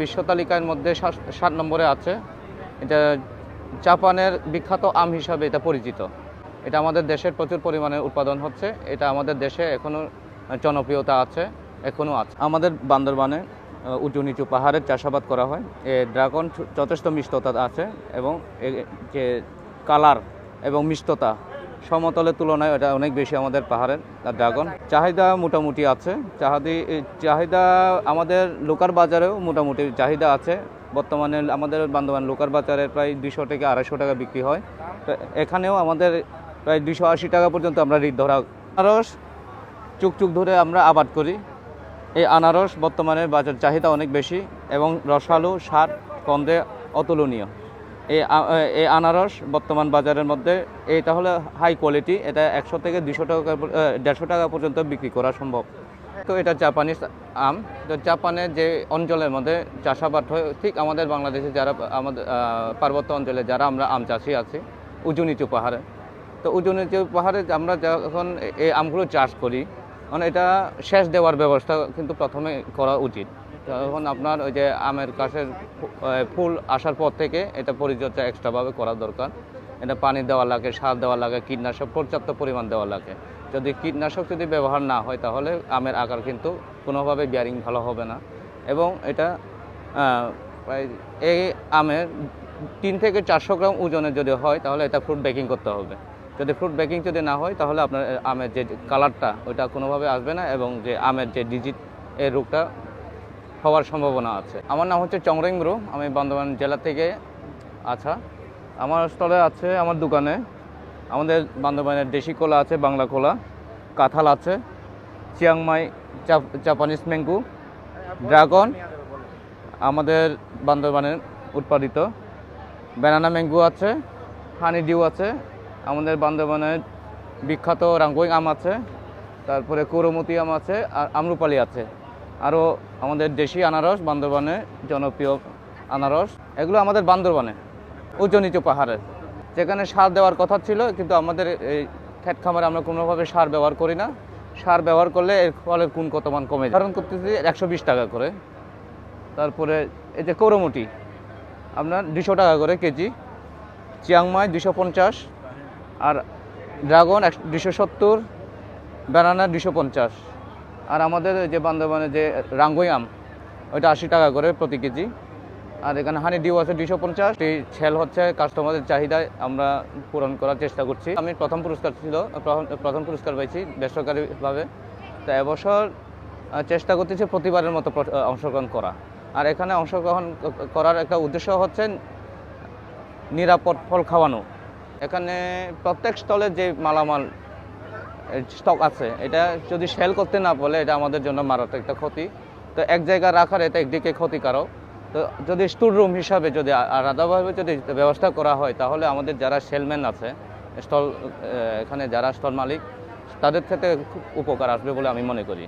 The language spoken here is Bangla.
বিশ্ব তালিকার মধ্যে 7 নম্বরে আছে। এটা জাপানের বিখ্যাত আম হিসাবে এটা পরিচিত। এটা আমাদের দেশের প্রচুর পরিমাণে উৎপাদন হচ্ছে। এটা আমাদের দেশে এখনও জনপ্রিয়তা আছে, এখনও আছে। আমাদের বান্দরবানে উঁচু নিচু পাহাড়ের চাষাবাদ করা হয়। ড্রাগন যথেষ্ট মিষ্টতা আছে এবং যে কালার এবং মিষ্টতা সমতলের তুলনায় এটা অনেক বেশি আমাদের পাহাড়ের ড্রাগন। চাহিদা মোটামুটি আছে। চাহিদা আমাদের লোকাল বাজারেও মোটামুটি চাহিদা আছে। বর্তমানে আমাদের বান্দরবান লোকাল বাজারে প্রায় 200 থেকে 250 টাকা বিক্রি হয়। তো এখানেও আমাদের প্রায় 280 টাকা পর্যন্ত আমরা রেট ধরা। আনারস চুক ধরে আমরা আবাদ করি। এই আনারস বর্তমানে বাজার চাহিদা অনেক বেশি এবং রসালো স্বাদ গন্ধে অতুলনীয়। এই আনারস বর্তমান বাজারের মধ্যে এটা হলো হাই কোয়ালিটি। এটা 100 থেকে 200 টাকা 150 টাকা পর্যন্ত বিক্রি করা সম্ভব। তো এটা জাপানিজ আম। তো জাপানের যে অঞ্চলের মধ্যে চাষাবাদ হয়, ঠিক আমাদের বাংলাদেশে যারা আমাদের পার্বত্য অঞ্চলে যারা আমরা আম চাষি আছি উঁচু নিচু পাহাড়ে, তো উঁচু নিচু পাহাড়ে আমরা যখন এই আমগুলো চাষ করি, মানে এটা সেচ দেওয়ার ব্যবস্থা কিন্তু প্রথমে করা উচিত। তখন আপনার ওই যে আমের গাছের ফুল আসার পর থেকে এটা পরিচর্যা এক্সট্রাভাবে করা দরকার। এটা পানি দেওয়া লাগে, সার দেওয়া লাগে, কীটনাশক পর্যাপ্ত পরিমাণ দেওয়া লাগে। যদি কীটনাশক যদি ব্যবহার না হয় তাহলে আমের আকার কিন্তু কোনোভাবে বিয়ারিং ভালো হবে না। এবং এটা এই আমের 3 থেকে 400 গ্রাম ওজনের যদি হয় তাহলে এটা ফ্রুট বেকিং করতে হবে। যদি ফ্রুট বেকিং যদি না হয় তাহলে আপনার আমের যে কালারটা ওইটা কোনোভাবে আসবে না এবং যে আমের যে ডিজিট এই রোগটা হওয়ার সম্ভাবনা আছে। আমার নাম হচ্ছে চংরেংব্রু। আমি বান্দরবান জেলা থেকে। আচ্ছা, আমার স্টলে আছে, আমার দোকানে আমাদের বান্দরবানের দেশি কলা আছে, বাংলা কলা, কাঁঠাল আছে, চিয়াংমাই জাপানিজ ম্যাঙ্গো, ড্রাগন আমাদের বান্দরবানের উৎপাদিত, ব্যানানা ম্যাঙ্গো আছে, হানি ডিউ আছে, আমাদের বান্দরবানের বিখ্যাত রাঙ্গুই আম আছে, তারপরে করমতি আম আছে, আর আম্রপালি আছে। আরও আমাদের দেশি আনারস, বান্দরবানে জনপ্রিয় আনারস। এগুলো আমাদের বান্দরবানে উঁচু নিচু পাহাড়ের, যেখানে সার দেওয়ার কথা ছিল, কিন্তু আমাদের এই ক্ষেত খামারে আমরা কোনোভাবে সার ব্যবহার করি না। সার ব্যবহার করলে এর ফলের গুণ কত মান কমে ধারণ করতেছি 120 টাকা করে। তারপরে এই যে করমতি আপনার 200 টাকা করে কেজি, চিয়াংমাই 250, আর ড্রাগন 270, ব্যানানা 250, আর আমাদের যে বান্দরবানে যে রাঙ্গুই আম ওইটা 80 টাকা করে প্রতি কেজি। আর এখানে হানি ডিউ আছে 250। এই সেল হচ্ছে কাস্টমারদের চাহিদায় আমরা পূরণ করার চেষ্টা করছি। আমি প্রথম পুরস্কার পেয়েছি বেসরকারিভাবে। তো এবছর চেষ্টা করতেছি প্রতিবারের মতো অংশগ্রহণ করা। আর এখানে অংশগ্রহণ করার একটা উদ্দেশ্য হচ্ছে নিরাপদ ফল খাওয়ানো। এখানে প্রত্যেক স্টলের যে মালামাল স্টক আছে, এটা যদি সেল করতে না বলে এটা আমাদের জন্য মারাত্মক একটা ক্ষতি। তো এক জায়গায় রাখার এটা একদিকে ক্ষতিকারক। তো যদি স্টোর রুম হিসাবে যদি আলাদাভাবে যদি ব্যবস্থা করা হয় তাহলে আমাদের যারা সেলম্যান আছে, এখানে যারা স্টল মালিক, তাদের ক্ষেত্রে খুব উপকার আসবে বলে আমি মনে করি।